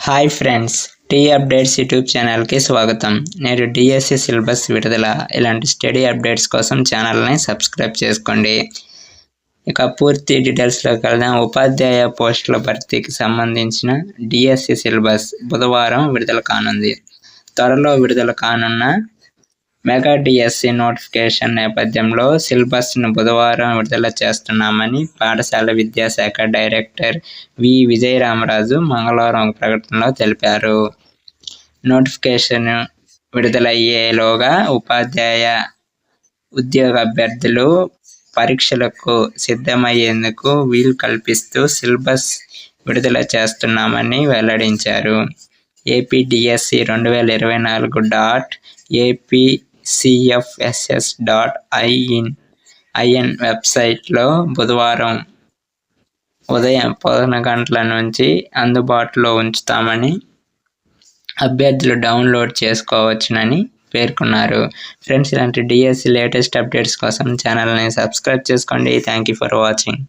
Hi friends, tea updates YouTube ఛానల్కి స్వాగతం. నేడు డిఎస్సి సిలబస్ విడుదల. ఇలాంటి స్టడీ అప్డేట్స్ కోసం ఛానల్ని సబ్స్క్రైబ్ చేసుకోండి. ఇక పూర్తి డీటెయిల్స్లోకి వెళ్దాం. ఉపాధ్యాయ పోస్టుల భర్తీకి సంబంధించిన డిఎస్సి సిలబస్ బుధవారం విడుదల కానుంది. త్వరలో విడుదల కానున్న మెగా డిఎస్సి నోటిఫికేషన్ నేపథ్యంలో సిలబస్ను బుధవారం విడుదల చేస్తున్నామని పాఠశాల విద్యాశాఖ డైరెక్టర్ వి విజయరామరాజు మంగళవారం ప్రకటనలో తెలిపారు. నోటిఫికేషన్ విడుదలయ్యేలోగా ఉపాధ్యాయ ఉద్యోగ అభ్యర్థులు పరీక్షలకు సిద్ధమయ్యేందుకు వీలు కల్పిస్తూ సిలబస్ విడుదల చేస్తున్నామని వెల్లడించారు. apdse2026.apcfss.in వెబ్సైట్లో బుధవారం ఉదయం 11 గంటల నుంచి అందుబాటులో ఉంచుతామని అభ్యర్థులు డౌన్లోడ్ చేసుకోవచ్చునని పేర్కొన్నారు. ఫ్రెండ్స్, ఇలాంటి డిఎస్సి లేటెస్ట్ అప్డేట్స్ కోసం ఛానల్ని సబ్స్క్రైబ్ చేసుకోండి. Thank you for watching.